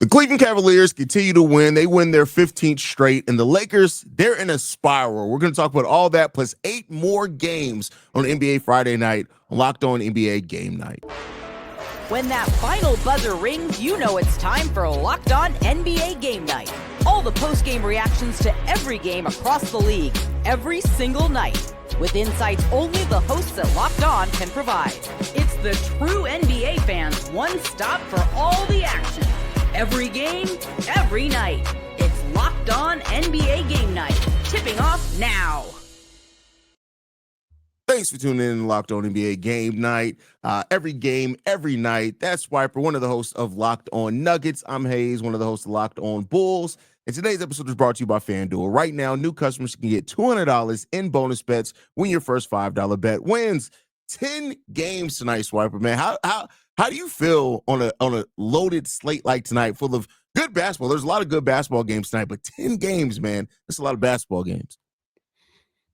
The Cleveland Cavaliers continue to win. They win their 15th straight. And the Lakers, they're in a spiral. We're going to talk about all that plus 8 more games on NBA Friday night on Locked On NBA Game Night. When that final buzzer rings, you know it's time for Locked On NBA Game Night. All the post-game reactions to every game across the league, every single night, with insights only the hosts at Locked On can provide. It's the true NBA fans' one stop for all the action. Every game, every night. It's Locked On NBA Game Night. Tipping off now. Thanks for tuning in to Locked On NBA Game Night. Every game, every night. That's Swiper, one of the hosts of Locked On Nuggets. I'm Hayes, one of the hosts of Locked On Bulls. And today's episode is brought to you by FanDuel. Right now, new customers can get $200 in bonus bets when your first $5 bet wins. 10 games tonight, Swiper, man. How do you feel on a loaded slate like tonight full of good basketball? There's a lot of good basketball games tonight, but 10 games, man, that's a lot of basketball games.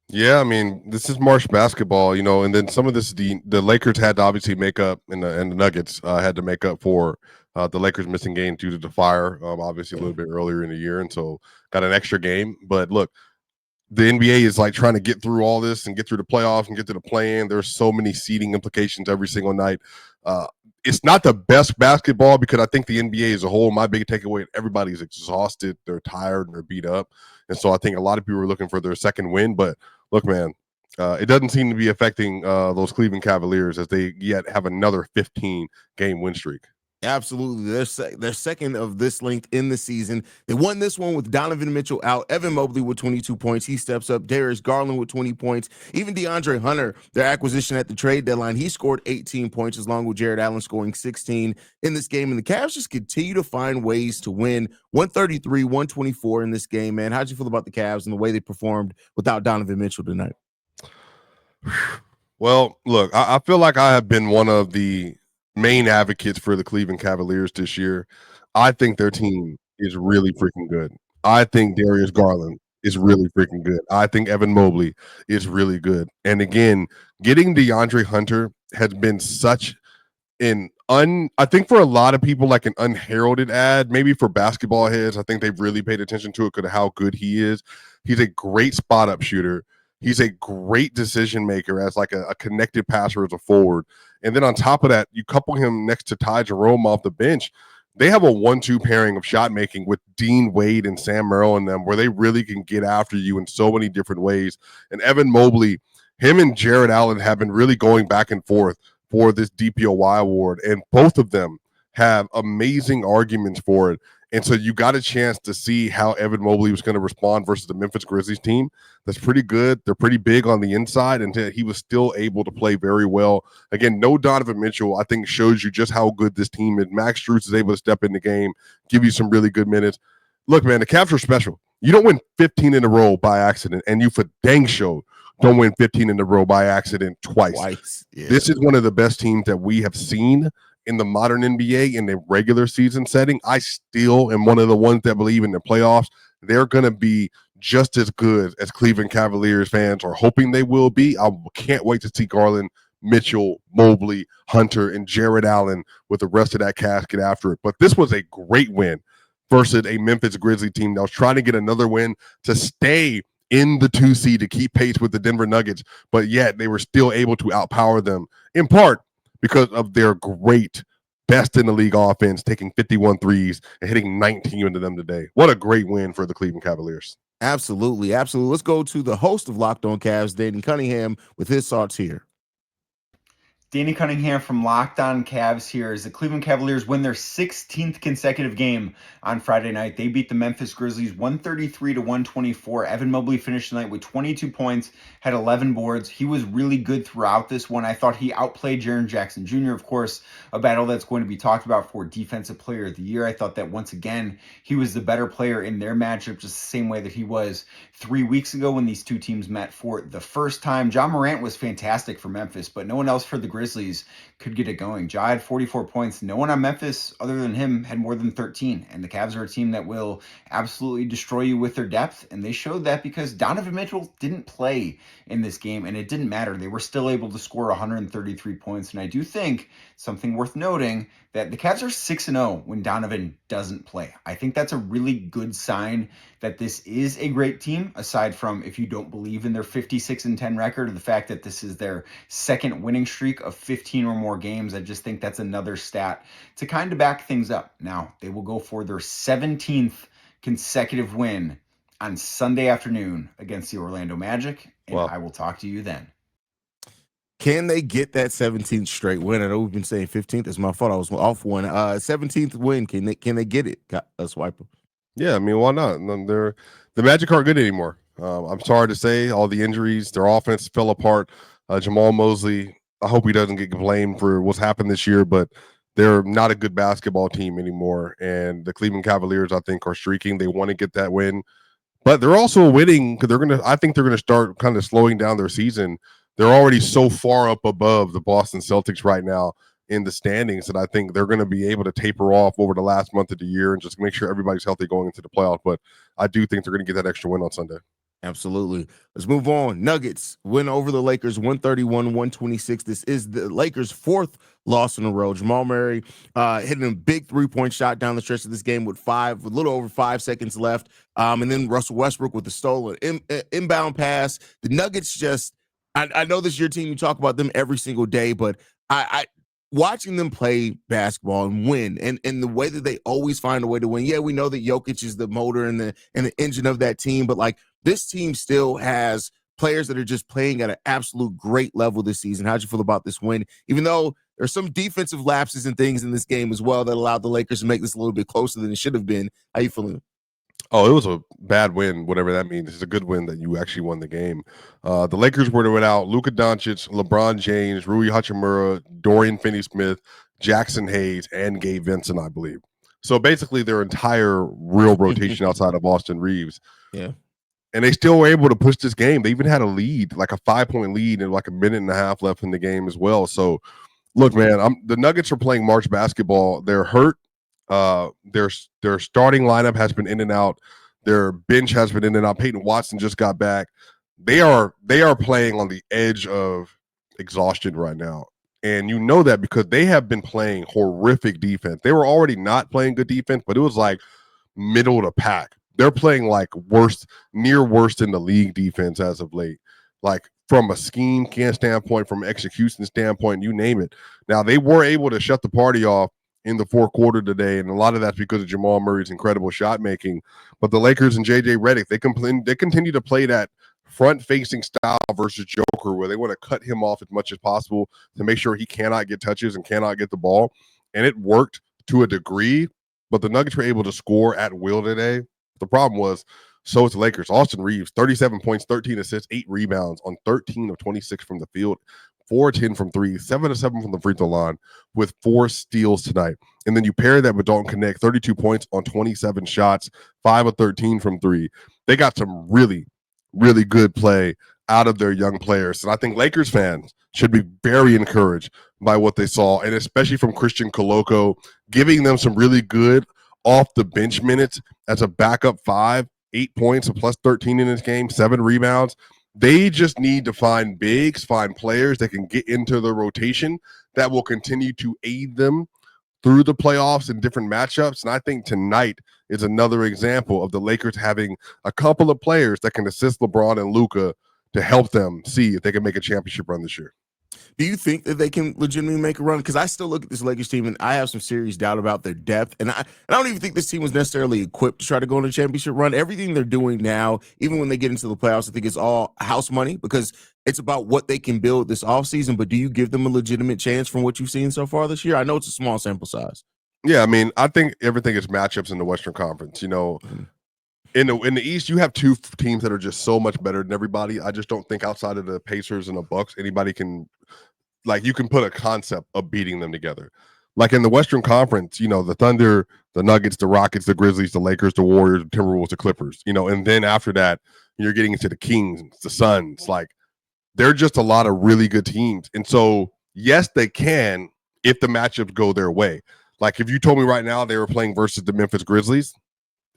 Yeah, I mean, this is March basketball, and then some of this, the Lakers had to obviously make up, and the Nuggets had to make up for the Lakers missing game due to the fire, obviously a little bit earlier in the year, and so got an extra game. But look, the NBA is like trying to get through all this and get through the playoffs and get to the play-in. There's so many seeding implications every single night. It's not the best basketball because I think the NBA as a whole, my big takeaway, everybody's exhausted, they're tired, and they're beat up. And so I think a lot of people are looking for their second win. But look, man, it doesn't seem to be affecting those Cleveland Cavaliers as they yet have another 15-game win streak. Absolutely. They're second of this length in the season. They won this one with Donovan Mitchell out. Evan Mobley with 22 points. He steps up. Darius Garland with 20 points. Even DeAndre Hunter, their acquisition at the trade deadline, he scored 18 points along with Jared Allen scoring 16 in this game. And the Cavs just continue to find ways to win. 133-124 in this game, man. How'd you feel about the Cavs and the way they performed without Donovan Mitchell tonight? Well, look, I feel like I have been one of the main advocates for the Cleveland Cavaliers this year. I think their team is really freaking good. I think Darius Garland is really freaking good. I think Evan Mobley is really good. And again, getting DeAndre Hunter has been such I think for a lot of people, like an unheralded ad, maybe for basketball heads, I think they've really paid attention to it because of how good he is. He's a great spot up shooter. He's a great decision maker as like a connected passer as a forward. And then on top of that, you couple him next to Ty Jerome off the bench. They have a 1-2 pairing of shot making with Dean Wade and Sam Merrill in them where they really can get after you in so many different ways. And Evan Mobley, him and Jared Allen have been really going back and forth for this DPOY award. And both of them have amazing arguments for it. And so you got a chance to see how Evan Mobley was going to respond versus the Memphis Grizzlies team. That's pretty good. They're pretty big on the inside, and he was still able to play very well. Again, no Donovan Mitchell, I think, shows you just how good this team is. Max Strus is able to step in the game, give you some really good minutes. Look, man, the Cavs are special. You don't win 15 in a row by accident, and you for dang sure don't win 15 in a row by accident twice. Yeah. This is one of the best teams that we have seen in the modern NBA in the regular season setting. I still am one of the ones that believe in the playoffs. They're going to be just as good as Cleveland Cavaliers fans are hoping they will be. I can't wait to see Garland, Mitchell, Mobley, Hunter, and Jared Allen with the rest of that cast get after it. But this was a great win versus a Memphis Grizzlies team that was trying to get another win to stay in the 2 seed to keep pace with the Denver Nuggets, but yet they were still able to outpower them in part because of their great best in the league offense, taking 51 threes and hitting 19 into them today. What a great win for the Cleveland Cavaliers. Absolutely. Absolutely. Let's go to the host of Locked On Cavs, Danny Cunningham, with his thoughts here. Danny Cunningham from Locked On Cavs here as the Cleveland Cavaliers win their 16th consecutive game on Friday night. They beat the Memphis Grizzlies 133-124. Evan Mobley finished the night with 22 points, had 11 boards. He was really good throughout this one. I thought he outplayed Jaren Jackson Jr., of course, a battle that's going to be talked about for Defensive Player of the Year. I thought that once again, he was the better player in their matchup, just the same way that he was 3 weeks ago when these two teams met for the first time. Ja Morant was fantastic for Memphis, but no one else for the Grizzlies could get it going. Ja had 44 points. No one on Memphis other than him had more than 13. And the Cavs are a team that will absolutely destroy you with their depth. And they showed that because Donovan Mitchell didn't play in this game, and it didn't matter. They were still able to score 133 points. And I do think something worth noting that the Cavs are 6-0 when Donovan doesn't play. I think that's a really good sign that this is a great team, aside from if you don't believe in their 56-10 record, or the fact that this is their second winning streak of 15 or more games. I just think that's another stat to kind of back things up. Now, they will go for their 17th consecutive win on Sunday afternoon against the Orlando Magic, and Wow. I will talk to you then. Can they get that 17th straight win? I know we've been saying 15th. It's my fault. I was off one. 17th win. Can they get it? Swiper. Yeah, I mean, why not? The Magic aren't good anymore. I'm sorry to say, all the injuries, their offense fell apart. Jamal Mosley, I hope he doesn't get blamed for what's happened this year, but they're not a good basketball team anymore. And the Cleveland Cavaliers, I think, are streaking. They want to get that win, but they're also winning because I think they're gonna start kind of slowing down their season. They're already so far up above the Boston Celtics right now in the standings, and I think they're going to be able to taper off over the last month of the year and just make sure everybody's healthy going into the playoffs. But I do think they're going to get that extra win on Sunday. Absolutely. Let's move on. Nuggets win over the Lakers 131-126. This is the Lakers' fourth loss in a row. Jamal Murray hitting a big three-point shot down the stretch of this game with a little over 5 seconds left. And then Russell Westbrook with the stolen inbound pass. The Nuggets I know this is your team. You talk about them every single day, but I watching them play basketball and win, and the way that they always find a way to win. Yeah, we know that Jokic is the motor and the engine of that team, but like this team still has players that are just playing at an absolute great level this season. How'd you feel about this win? Even though there's some defensive lapses and things in this game as well that allowed the Lakers to make this a little bit closer than it should have been. How you feeling? Oh, it was a bad win, whatever that means. It's a good win that you actually won the game. The Lakers were without Luka Doncic, LeBron James, Rui Hachimura, Dorian Finney-Smith, Jackson Hayes, and Gabe Vincent, I believe. So basically their entire real rotation outside of Austin Reeves. Yeah. And they still were able to push this game. They even had a lead, like a 5-point lead, and like a minute and a half left in the game as well. So, look, man, the Nuggets are playing March basketball. They're hurt. Their starting lineup has been in and out. Their bench has been in and out. Peyton Watson just got back. They are playing on the edge of exhaustion right now. And you know that because they have been playing horrific defense. They were already not playing good defense, but it was like middle of the pack. They're playing like near worst in the league defense as of late. Like from a scheme standpoint, from execution standpoint, you name it. Now they were able to shut the party off in the fourth quarter today, and a lot of that's because of Jamal Murray's incredible shot making. But the Lakers and JJ Redick, they continue to play that front-facing style versus Joker, where they want to cut him off as much as possible to make sure he cannot get touches and cannot get the ball. And it worked to a degree, but the Nuggets were able to score at will today. The problem was, so it's the Lakers. Austin Reeves, 37 points, 13 assists, 8 rebounds on 13 of 26 from the field, 4-10 from 3, 7-7 from the free throw line with 4 steals tonight. And then you pair that with Dalton Connect, 32 points on 27 shots, 5 of 13 from 3. They got some really, really good play out of their young players. And I think Lakers fans should be very encouraged by what they saw, and especially from Christian Coloco, giving them some really good off the bench minutes as a backup 5, 8 points, a plus 13 in this game, 7 rebounds. They just need to find bigs, find players that can get into the rotation that will continue to aid them through the playoffs and different matchups. And I think tonight is another example of the Lakers having a couple of players that can assist LeBron and Luka to help them see if they can make a championship run this year. Do you think that they can legitimately make a run? Because I still look at this Lakers team and I have some serious doubt about their depth. And I don't even think this team was necessarily equipped to try to go on a championship run. Everything they're doing now, even when they get into the playoffs, I think it's all house money because it's about what they can build this offseason. But do you give them a legitimate chance from what you've seen so far this year? I know it's a small sample size. Yeah, I mean, I think everything is matchups in the Western Conference. You know, in the East, you have 2 teams that are just so much better than everybody. I just don't think outside of the Pacers and the Bucks, anybody can, like, you can put a concept of beating them together. Like in the Western Conference, you know, the Thunder, the Nuggets, the Rockets, the Grizzlies, the Lakers, the Warriors, the Timberwolves, the Clippers, you know, and then after that, you're getting into the Kings, the Suns. Like, they're just a lot of really good teams. And so, yes, they can if the matchups go their way. Like, if you told me right now they were playing versus the Memphis Grizzlies,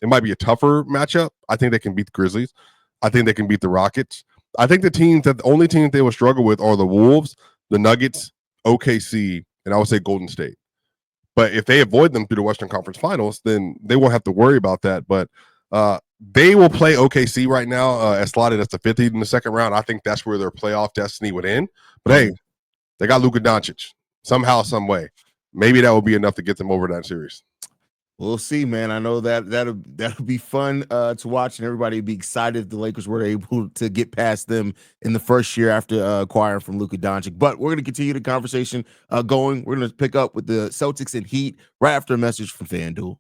it might be a tougher matchup. I think they can beat the Grizzlies. I think they can beat the Rockets. I think the only team that they will struggle with are the Wolves, the Nuggets, OKC, and I would say Golden State. But if they avoid them through the Western Conference Finals, then they won't have to worry about that. But they will play OKC right now as slotted as the 50 in the second round. I think that's where their playoff destiny would end. But hey, they got Luka Doncic somehow, some way. Maybe that will be enough to get them over that series. We'll see, man. I know that'll be fun to watch, and everybody would be excited if the Lakers were able to get past them in the first year after acquiring from Luka Doncic. But we're going to continue the conversation going. We're going to pick up with the Celtics and Heat right after a message from FanDuel.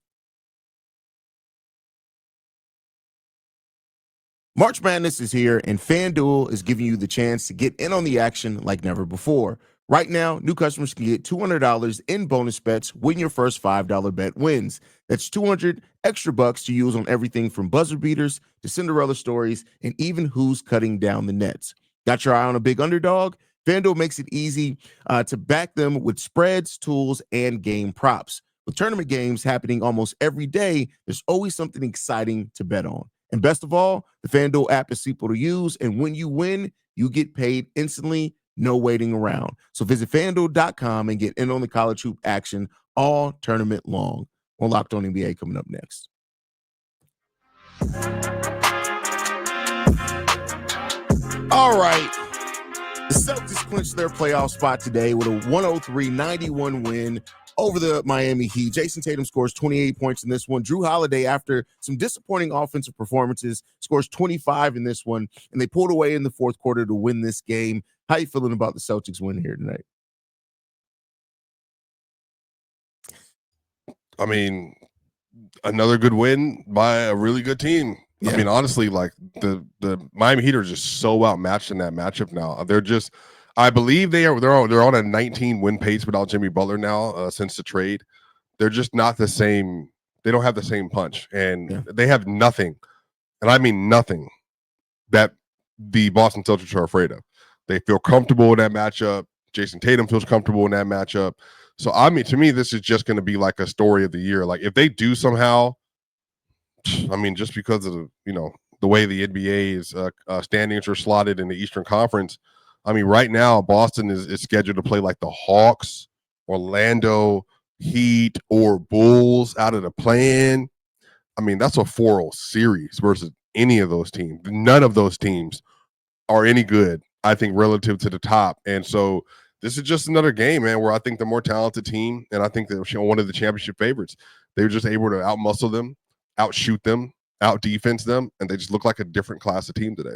March Madness is here, and FanDuel is giving you the chance to get in on the action like never before. Right now, new customers can get $200 in bonus bets when your first $5 bet wins. That's $200 extra bucks to use on everything from buzzer beaters to Cinderella stories and even who's cutting down the nets. Got your eye on a big underdog? FanDuel makes it easy to back them with spreads, tools, and game props. With tournament games happening almost every day, there's always something exciting to bet on. And best of all, the FanDuel app is simple to use, and when you win, you get paid instantly, no waiting around. So visit FanDuel.com and get in on the college hoop action all tournament long. On Locked On NBA coming up next. All right. The Celtics clinched their playoff spot today with a 103-91 win over the Miami Heat. Jason Tatum scores 28 points in this one. Drew Holiday, after some disappointing offensive performances, scores 25 in this one, and they pulled away in the fourth quarter to win this game. How you feeling about the Celtics win here tonight? I mean, another good win by a really good team. Yeah. I mean, honestly, like the Miami Heat are just so outmatched in that matchup now. They're just, I believe they're on a 19 win pace without Jimmy Butler now since the trade. They're just not the same. They don't have the same punch, and they have nothing, and I mean nothing, that the Boston Celtics are afraid of. They feel comfortable in that matchup. Jason Tatum feels comfortable in that matchup. So, I mean, to me, this is just going to be like a story of the year. Like, if they do somehow, I mean, just because of the way the NBA's standings are slotted in the Eastern Conference, I mean, right now Boston is scheduled to play like the Hawks, Orlando, Heat, or Bulls out of the play-in. I mean, that's a 4-0 series versus any of those teams. None of those teams are any good, I think, relative to the top. And so this is just another game, man, where I think the more talented team, and I think they're one of the championship favorites, they were just able to outmuscle them, outshoot them, out-defense them, and they just look like a different class of team today.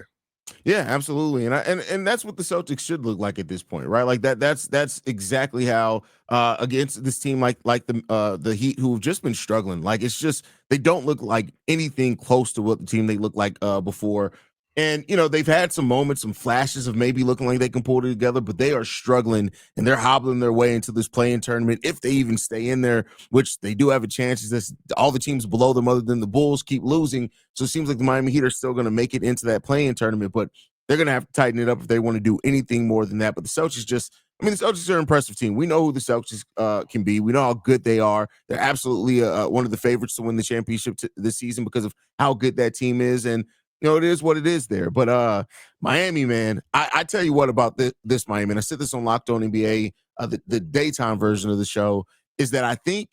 Yeah, absolutely, and that's what the Celtics should look like at this point, right? Like that's exactly how against this team like the Heat, who have just been struggling. Like, it's just they don't look like anything close to what the team they looked like before. And, they've had some moments, some flashes of maybe looking like they can pull it together, but they are struggling, and they're hobbling their way into this play-in tournament. If they even stay in there, which they do have a chance, is all the teams below them other than the Bulls keep losing. So it seems like the Miami Heat are still going to make it into that play-in tournament, but they're going to have to tighten it up if they want to do anything more than that. But the Celtics the Celtics are an impressive team. We know who the Celtics can be. We know how good they are. They're absolutely one of the favorites to win the championship this season because of how good that team is. And it is what it is there. But Miami, man, I tell you what about this Miami, and I said this on Locked On NBA, the daytime version of the show, is that I think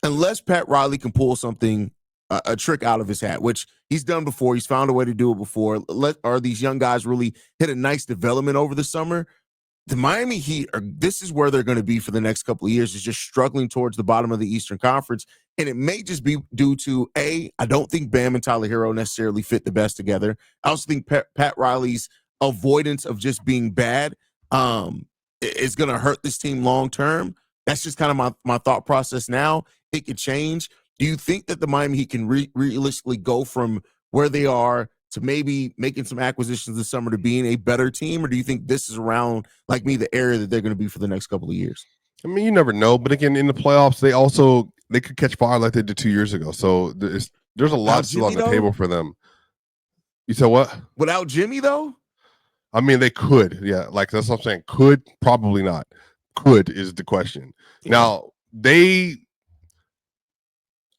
unless Pat Riley can pull something, a trick out of his hat, which he's done before, he's found a way to do it before, are these young guys really hit a nice development over the summer, the Miami Heat this is where they're going to be for the next couple of years, is just struggling towards the bottom of the Eastern Conference. And it may just be due to, I don't think Bam and Tyler Hero necessarily fit the best together. I also think Pat Riley's avoidance of just being bad is going to hurt this team long term. That's just kind of my thought process now. It could change. Do you think that the Miami Heat can realistically go from where they are to maybe making some acquisitions this summer to being a better team? Or do you think this is around, like me, the area that they're going to be for the next couple of years? I mean, you never know. But again, in the playoffs, they could catch fire like they did 2 years ago. So there's a lot still on the table for them. You said what? Without Jimmy, though? I mean, they could. Yeah, like that's what I'm saying. Could, probably not. Could is the question. Yeah. Now,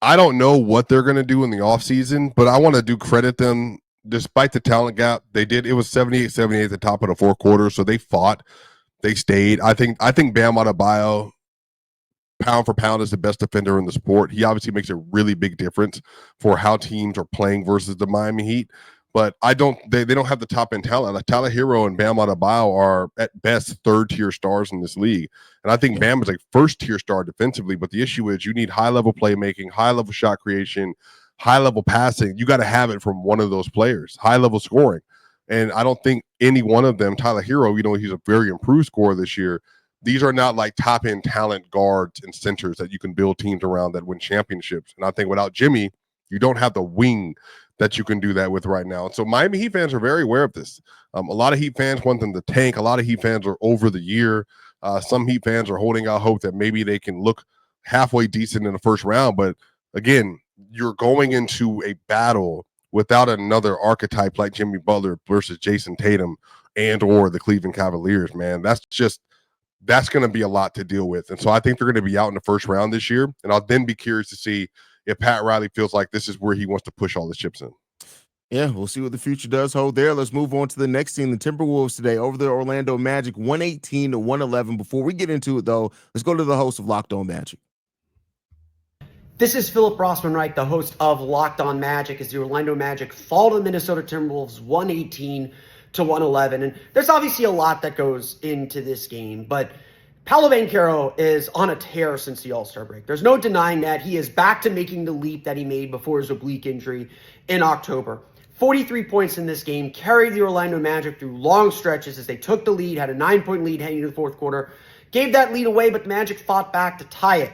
I don't know what they're going to do in the offseason, but I want to credit them. Despite the talent gap, it was 78-78 at the top of the fourth quarter, so they fought. They stayed. I think Bam Adebayo pound for pound is the best defender in the sport. He obviously makes a really big difference for how teams are playing versus the Miami Heat. But they don't have the top end talent. Like Tyler Hero and Bam Adebayo are at best third tier stars in this league. And I think Bam is like first tier star defensively. But the issue is you need high level playmaking, high level shot creation, high level passing. You got to have it from one of those players, high level scoring. And I don't think any one of them, Tyler Hero, he's a very improved scorer this year. These are not like top end talent guards and centers that you can build teams around that win championships. And I think without Jimmy, you don't have the wing that you can do that with right now. So Miami Heat fans are very aware of this. A lot of Heat fans want them to tank. A lot of Heat fans are over the year. Some Heat fans are holding out hope that maybe they can look halfway decent in the first round. But again, you're going into a battle without another archetype like Jimmy Butler versus Jason Tatum and or the Cleveland Cavaliers, man. That's going to be a lot to deal with. And so I think they're going to be out in the first round this year. And I'll then be curious to see if Pat Riley feels like this is where he wants to push all the chips in. Yeah, we'll see what the future does hold there. Let's move on to the next team, the Timberwolves today over the Orlando Magic, 118-111. Before we get into it, though, let's go to the host of Locked On Magic. This is Philip Rossman-Reich, the host of Locked On Magic, as the Orlando Magic fall to the Minnesota Timberwolves 118-111. And there's obviously a lot that goes into this game, but Paolo Banchero is on a tear since the All-Star break. There's no denying that. He is back to making the leap that he made before his oblique injury in October. 43 points in this game, carried the Orlando Magic through long stretches as they took the lead, had a 9-point lead heading into the fourth quarter, gave that lead away, but the Magic fought back to tie it.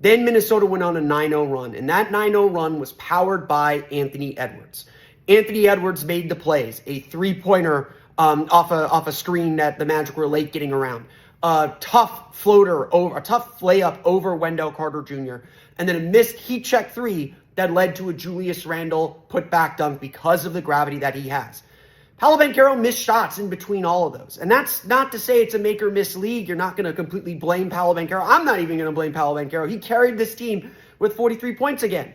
Then Minnesota went on a 9-0 run, and that 9-0 run was powered by Anthony Edwards. Anthony Edwards made the plays, a three-pointer off a screen that the Magic were late getting around. A tough layup over Wendell Carter Jr., and then a missed heat check three that led to a Julius Randle put-back dunk because of the gravity that he has. Paolo Banchero missed shots in between all of those. And that's not to say it's a make or miss league. You're not going to completely blame Paolo Banchero. I'm not even going to blame Paolo Banchero. He carried this team with 43 points again.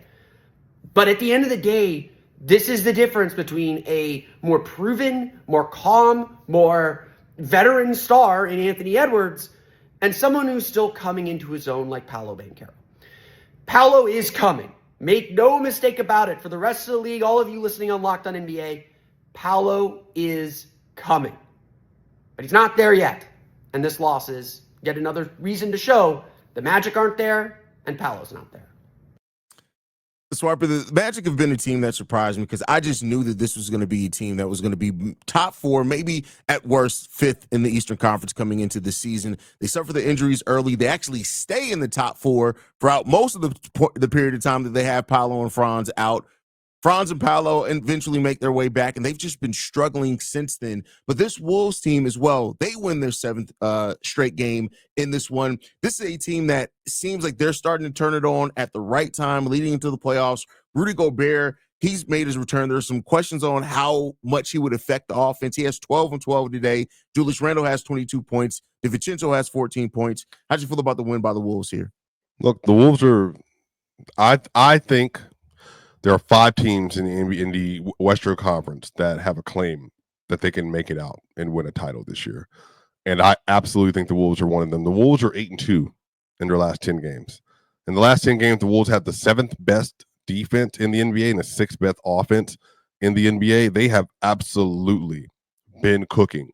But at the end of the day, this is the difference between a more proven, more calm, more veteran star in Anthony Edwards and someone who's still coming into his own like Paolo Banchero. Paolo is coming. Make no mistake about it. For the rest of the league, all of you listening on Locked On NBA, Paolo is coming. But he's not there yet. And this loss is yet another reason to show the Magic aren't there and Paolo's not there. Swiper, the Magic have been a team that surprised me because I just knew that this was going to be a team that was going to be top four, maybe at worst fifth in the Eastern Conference coming into the season. They suffer the injuries early. They actually stay in the top four throughout most of the period of time that they have Paolo and Franz out. Franz and Paolo eventually make their way back, and they've just been struggling since then. But this Wolves team as well, they win their seventh straight game in this one. This is a team that seems like they're starting to turn it on at the right time, leading into the playoffs. Rudy Gobert, he's made his return. There's some questions on how much he would affect the offense. He has 12 and 12 today. Julius Randle has 22 points. DiVincenzo has 14 points. How'd you feel about the win by the Wolves here? Look, the Wolves are, I think, there are 5 teams in the Western Conference that have a claim that they can make it out and win a title this year. And I absolutely think the Wolves are one of them. The Wolves are 8-2 in their last 10 games. In the last 10 games, the Wolves have the 7th best defense in the NBA and the 6th best offense in the NBA. They have absolutely been cooking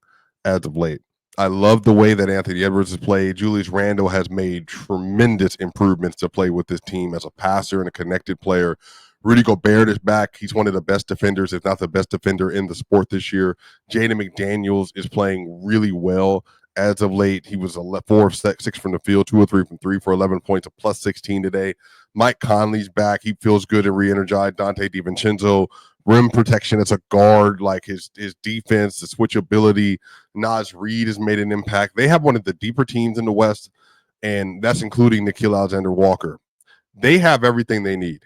as of late. I love the way that Anthony Edwards has played. Julius Randle has made tremendous improvements to play with this team as a passer and a connected player. Rudy Gobert is back. He's one of the best defenders, if not the best defender in the sport this year. Jaden McDaniels is playing really well as of late. He was 4 of 6 from the field, 2 or 3 from 3 for 11 points, a plus 16 today. Mike Conley's back. He feels good and re-energized. Dante DiVincenzo, rim protection as a guard, like his defense, the switchability. Naz Reid has made an impact. They have one of the deeper teams in the West, and that's including Nickeil Alexander-Walker. They have everything they need,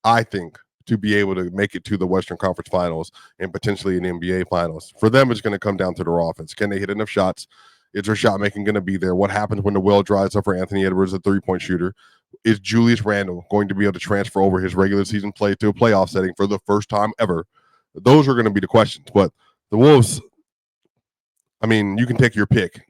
I think, to be able to make it to the Western Conference Finals and potentially an NBA Finals. For them, it's going to come down to their offense. Can they hit enough shots? Is their shot making going to be there? What happens when the well dries up for Anthony Edwards, a three-point shooter? Is Julius Randle going to be able to transfer over his regular season play to a playoff setting for the first time ever? Those are going to be the questions. But the Wolves, I mean, you can take your pick.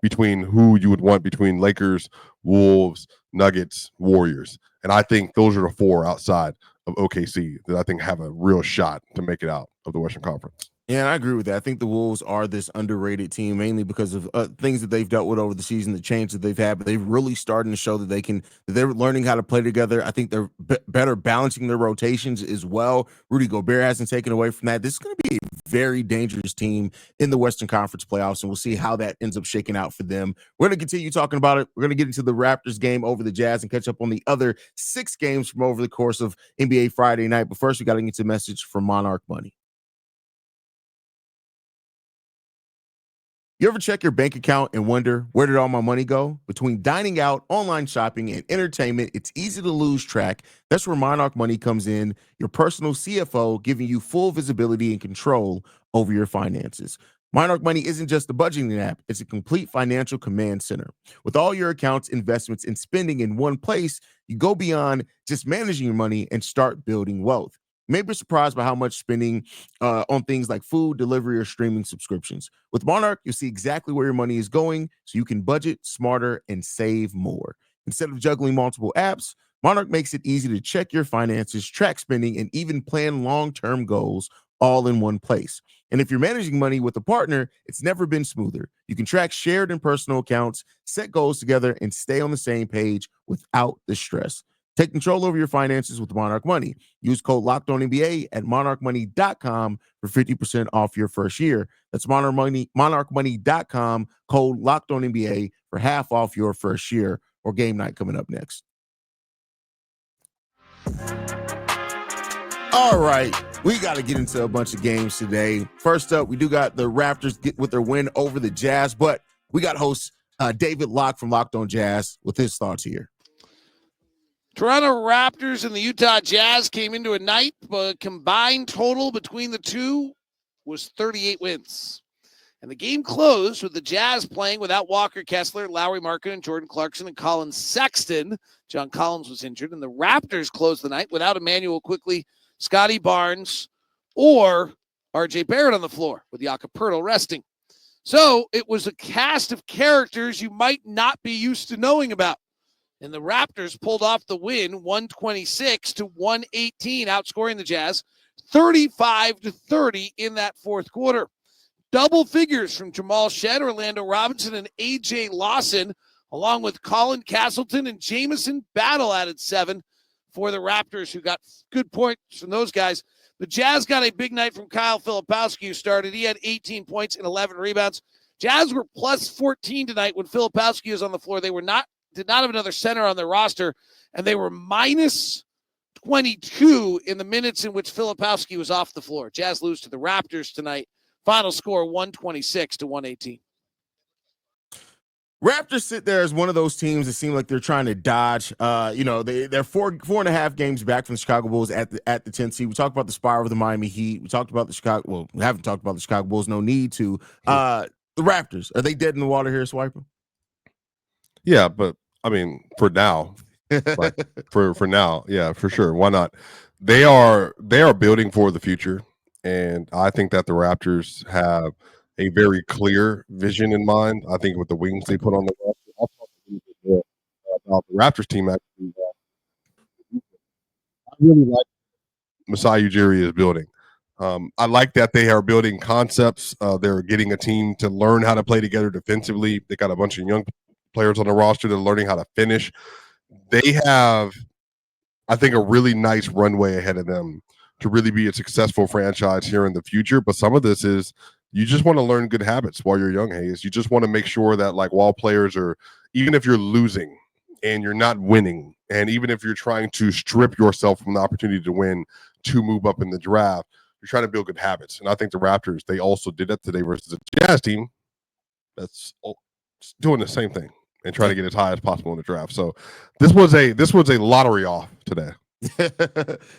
between who you would want between Lakers, Wolves, Nuggets, Warriors. And I think those are the 4 outside of OKC that I think have a real shot to make it out of the Western Conference. Yeah, I agree with that. I think the Wolves are this underrated team, mainly because of things that they've dealt with over the season, the change that they've had. But they're really starting to show that they're learning how to play together. I think they're better balancing their rotations as well. Rudy Gobert hasn't taken away from that. This is going to be a very dangerous team in the Western Conference playoffs, and we'll see how that ends up shaking out for them. We're going to continue talking about it. We're going to get into the Raptors game over the Jazz and catch up on the other 6 games from over the course of NBA Friday night. But first, we got to get to a message from Monarch Money. You ever check your bank account and wonder, where did all my money go? Between dining out, online shopping, and entertainment, it's easy to lose track. That's where Monarch Money comes in, your personal CFO, giving you full visibility and control over your finances. Monarch Money isn't just a budgeting app, it's a complete financial command center. With all your accounts, investments, and spending in one place, you go beyond just managing your money and start building wealth. You may be surprised by how much spending on things like food, delivery, or streaming subscriptions. With Monarch, you'll see exactly where your money is going so you can budget smarter and save more. Instead of juggling multiple apps, Monarch makes it easy to check your finances, track spending, and even plan long-term goals all in one place. And if you're managing money with a partner, it's never been smoother. You can track shared and personal accounts, set goals together, and stay on the same page without the stress. Take control over your finances with Monarch Money. Use code LOCKEDONNBA at monarchmoney.com for 50% off your first year. That's monarchmoney.com, code LOCKEDONNBA for half off your first year, or game night coming up next. All right, we got to get into a bunch of games today. First up, we do got the Raptors get with their win over the Jazz, but we got host David Locke from Locked On Jazz with his thoughts here. Toronto Raptors and the Utah Jazz came into a night, but combined total between the two was 38 wins. And the game closed with the Jazz playing without Walker Kessler, Lauri Markkanen, Jordan Clarkson, and Colin Sexton. John Collins was injured. And the Raptors closed the night without Emmanuel Quickley, Scotty Barnes, or RJ Barrett on the floor, with Jakob Poeltl resting. So it was a cast of characters you might not be used to knowing about. And the Raptors pulled off the win, 126-118, outscoring the Jazz 35-30 in that fourth quarter. Double figures from Jamal Shead, Orlando Robinson, and A.J. Lawson, along with Colin Castleton and Jamison Battle added 7 for the Raptors, who got good points from those guys. The Jazz got a big night from Kyle Filipowski, who started. He had 18 points and 11 rebounds. Jazz were plus 14 tonight when Filipowski was on the floor. They did not have another center on their roster, and they were minus 22 in the minutes in which Filipowski was off the floor. Jazz lose to the Raptors tonight. Final score 126-118. Raptors sit there as one of those teams that seem like they're trying to dodge. They're 4.5 games back from the Chicago Bulls at the 10th seed. We talked about the spiral of the Miami Heat. We talked about the Chicago. Well, we haven't talked about the Chicago Bulls. No need to. The Raptors, are they dead in the water here, Swiper? Yeah, but I mean, for now, for now, yeah, for sure. Why not? They are building for the future, and I think that the Raptors have a very clear vision in mind. I think with the wings they put on the roster, I'll talk a little bit more about the Raptors team. Actually, I really like Masai Ujiri is building. I like that they are building concepts. They're getting a team to learn how to play together defensively. They got a bunch of young players on the roster that are learning how to finish. They have, I think, a really nice runway ahead of them to really be a successful franchise here in the future. But some of this is you just want to learn good habits while you're young, Hayes. You just want to make sure that, like, while players are, even if you're losing and you're not winning, and even if you're trying to strip yourself from the opportunity to win to move up in the draft, you're trying to build good habits. And I think the Raptors, they also did that today versus the Jazz team that's doing the same thing and trying to get as high as possible in the draft. So this was a lottery off today.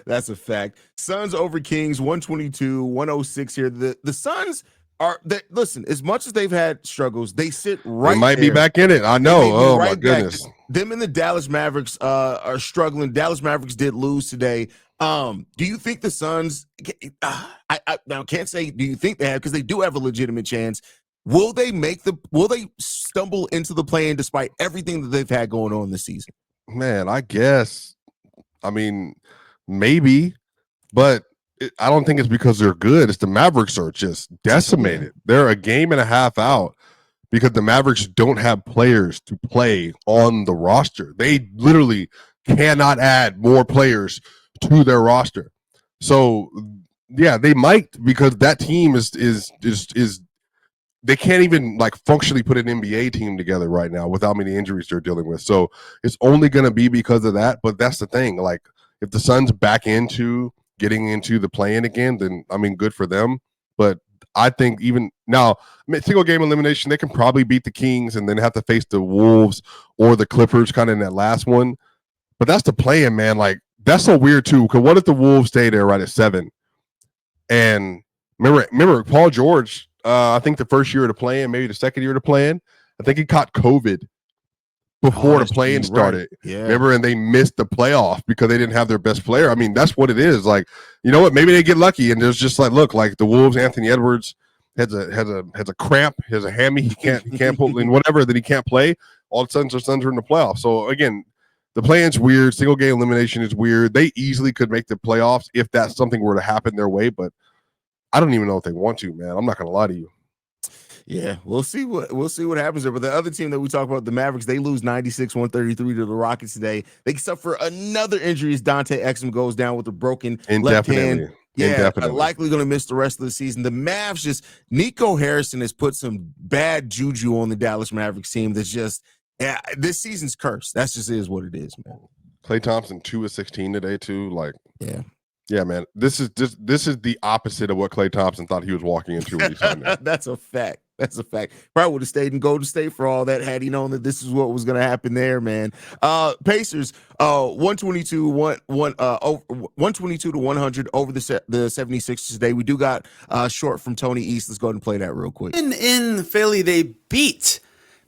That's a fact. Suns over Kings, 122-106 here. The Suns are listen, as much as they've had struggles, they sit right. They might be back in it. I know. Oh my goodness. Them and the Dallas Mavericks are struggling. Dallas Mavericks did lose today. Do you think the Suns I now can't say do you think they have, because they do have a legitimate chance. Will they stumble into the play-in despite everything that they've had going on this season? Man, I guess. I mean, maybe, but I don't think it's because they're good. It's the Mavericks are just decimated. They're a game and a half out because the Mavericks don't have players to play on the roster. They literally cannot add more players to their roster. So yeah, they might, because that team is they can't even like functionally put an NBA team together right now with how many injuries they're dealing with. So it's only going to be because of that. But that's the thing. Like, if the Suns back into getting into the play-in again, then I mean, good for them. But I think even now, single game elimination, they can probably beat the Kings and then have to face the Wolves or the Clippers kind of in that last one. But that's the play-in, man. Like, that's so weird too. Because what if the Wolves stay there right at 7? And remember Paul George, I think the first year of the play-in, maybe the second year of the play-in, I think he caught COVID before the play-in started. Right. Yeah. Remember, and they missed the playoff because they didn't have their best player. I mean, that's what it is. Like, you know what? Maybe they get lucky, and there's just like, look, like the Wolves, Anthony Edwards has a cramp, has a hammy, he can't pull in whatever, that he can't play. All of a sudden, the Suns are in the playoffs. So again, the play-in's weird. Single game elimination is weird. They easily could make the playoffs if that something were to happen their way, but I don't even know if they want to, man. I'm not gonna lie to you. Yeah, we'll see what happens there. But the other team that we talk about, the Mavericks, they lose 96-133 to the Rockets today. They suffer another injury as Dante Exum goes down with a broken left hand. Yeah, likely going to miss the rest of the season. The Mavs Nico Harrison has put some bad juju on the Dallas Mavericks team. That's just, this season's cursed. That's just is what it is, man. Klay Thompson 2 of 16 today too. Like, yeah, man. This is the opposite of what Klay Thompson thought he was walking into when he signed there. That's a fact. Probably would have stayed in Golden State for all that had he known that this is what was going to happen there, man. Pacers, 122 to 100 over the 76ers today. We do got short from Tony East. Let's go ahead and play that real quick. In Philly, they beat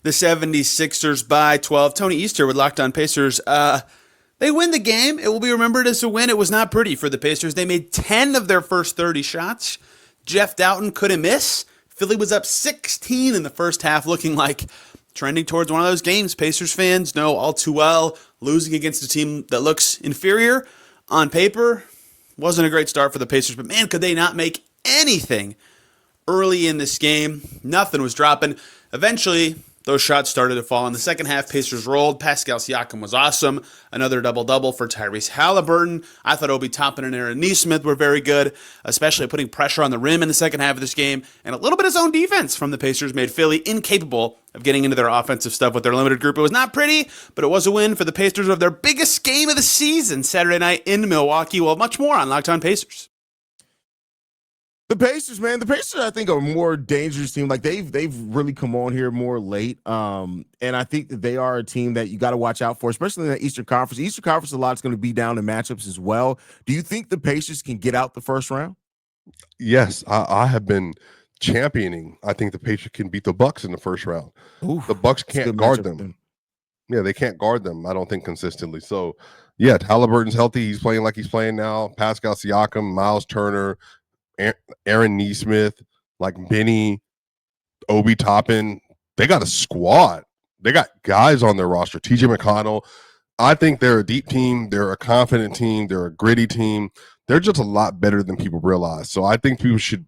the 76ers by 12. Tony East here with Locked On Pacers. They win the game. It will be remembered as a win. It was not pretty for the Pacers. They made 10 of their first 30 shots. Jeff Doughton couldn't miss. Philly was up 16 in the first half, looking like trending towards one of those games Pacers fans know all too well. Losing against a team that looks inferior on paper wasn't a great start for the Pacers, but man, could they not make anything early in this game. Nothing was dropping. Eventually, those shots started to fall. In the second half, Pacers rolled. Pascal Siakam was awesome. Another double-double for Tyrese Halliburton. I thought Obi Toppin and Aaron Nesmith were very good, especially putting pressure on the rim in the second half of this game. And a little bit of zone defense from the Pacers made Philly incapable of getting into their offensive stuff with their limited group. It was not pretty, but it was a win for the Pacers of their biggest game of the season Saturday night in Milwaukee. Well, much more on Locked On Pacers. The Pacers, man. The Pacers, I think, are a more dangerous team. Like they've really come on here more late, and I think that they are a team that you got to watch out for, especially in the Eastern Conference. Eastern Conference, a lot's going to be down in matchups as well. Do you think the Pacers can get out the first round? Yes, I have been championing. I think the Pacers can beat the Bucks in the first round. Oof, the Bucks can't guard them. Yeah, they can't guard them, I don't think, consistently. So, yeah, Halliburton's healthy. He's playing like he's playing now. Pascal Siakam, Miles Turner, Aaron Nesmith, like Benny, Obi Toppin. They got a squad. They got guys on their roster. TJ McConnell. I think they're a deep team. They're a confident team. They're a gritty team. They're just a lot better than people realize. So I think the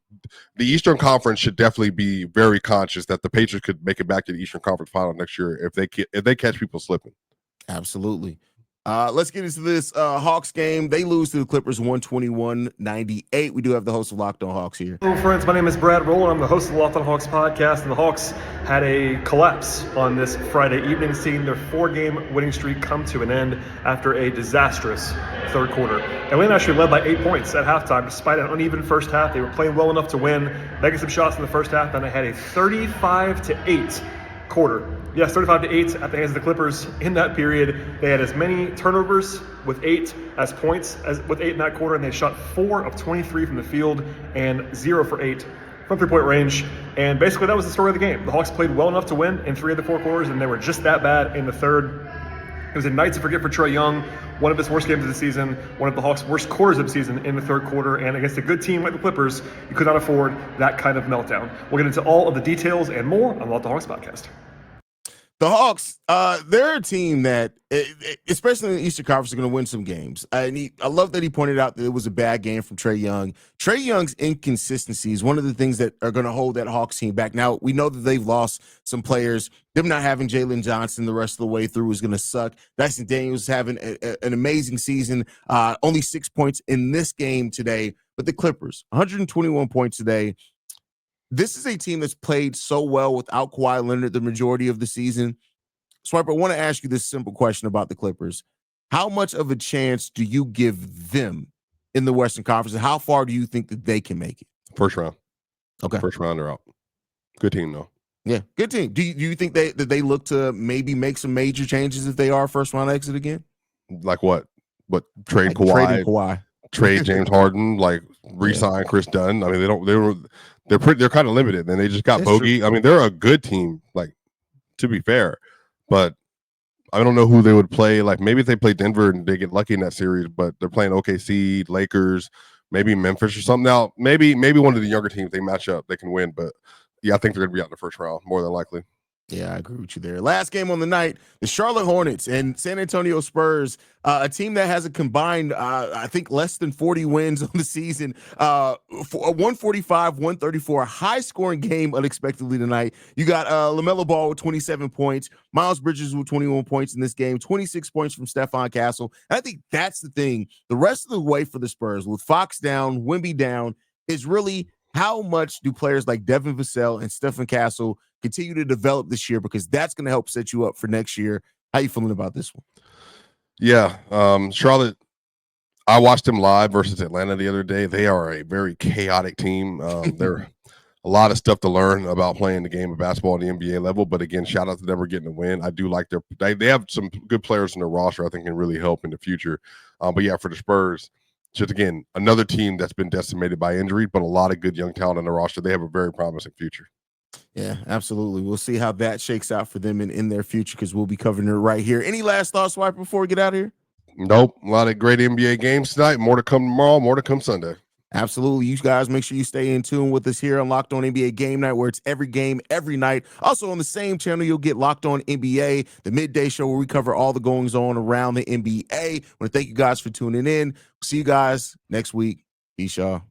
Eastern Conference should definitely be very conscious that the Patriots could make it back to the Eastern Conference final next year if they catch people slipping. Absolutely. Let's get into this Hawks game. They lose to the Clippers 121-98. We do have the host of Locked On Hawks here. Hello, friends. My name is Brad Rowland. I'm the host of the Locked On Hawks podcast, and the Hawks had a collapse on this Friday evening, seeing their 4-game winning streak come to an end after a disastrous third quarter. Atlanta actually led by 8 points at halftime, despite an uneven first half. They were playing well enough to win, making some shots in the first half, and they had a 35-8 quarter. Yes, 35-8 at the hands of the Clippers. In that period, they had as many turnovers with 8 as points as with 8 in that quarter, and they shot 4 of 23 from the field and 0 for 8 from three-point range. And basically, that was the story of the game. The Hawks played well enough to win in 3 of the 4 quarters, and they were just that bad in the third. It was a night to forget for Trae Young. one of his worst games of the season, one of the Hawks' worst quarters of the season in the third quarter, and against a good team like the Clippers, you could not afford that kind of meltdown. We'll get into all of the details and more on Locked On Hawks podcast. The Hawks, they're a team that, especially in the Eastern Conference, are going to win some games. I love that he pointed out that it was a bad game from Trae Young. Trae Young's inconsistency is one of the things that are going to hold that Hawks team back. Now, we know that they've lost some players. Them not having Jalen Johnson the rest of the way through is going to suck. Dyson Daniels is having an amazing season. Only 6 points in this game today. But the Clippers, 121 points today. This is a team that's played so well without Kawhi Leonard the majority of the season. Swiper, I want to ask you this simple question about the Clippers. How much of a chance do you give them in the Western Conference, and how far do you think that they can make it? First round. Okay. First round, they're out. Good team, though. Yeah, good team. Do you think that they look to maybe make some major changes if they are first round exit again? Like what? What, trade Like Kawhi? trading Kawhi. Trade James Harden, like re-sign Chris Dunn. I mean, they're kind of limited, and they just got That's Bogey. true. I mean, they're a good team, like, to be fair, but I don't know who they would play. Like, maybe if they play Denver and they get lucky in that series, but they're playing OKC, Lakers, maybe Memphis or something. Now, maybe one of the younger teams they match up, they can win, but yeah, I think they're gonna be out in the first round more than likely. Yeah, I agree with you there. Last game on the night, the Charlotte Hornets and San Antonio Spurs, a team that has a combined, I think, less than 40 wins on the season. For a 145, 134, high-scoring game unexpectedly tonight. You got LaMelo Ball with 27 points, Miles Bridges with 21 points in this game, 26 points from Stephon Castle. And I think that's the thing. The rest of the way for the Spurs, with Fox down, Wemby down, is really how much do players like Devin Vassell and Stephon Castle continue to develop this year, because that's going to help set you up for next year. How you feeling about this one? Yeah, Charlotte, I watched them live versus Atlanta the other day. They are a very chaotic team. They're a lot of stuff to learn about playing the game of basketball at the NBA level. But again, shout out to them for getting a win. I do like they have some good players in their roster I think can really help in the future. But yeah, for the Spurs, just again, another team that's been decimated by injury, but a lot of good young talent in the roster. They have a very promising future. Yeah, absolutely. We'll see how that shakes out for them in their future, because we'll be covering it right here. Any last thoughts, Swipe, before we get out of here? Nope. A lot of great NBA games tonight. More to come tomorrow. More to come Sunday. Absolutely. You guys make sure you stay in tune with us here on Locked On NBA Game Night, where it's every game, every night. Also on the same channel, you'll get Locked On NBA, the midday show where we cover all the goings on around the NBA. I want to thank you guys for tuning in. See you guys next week. Peace, y'all.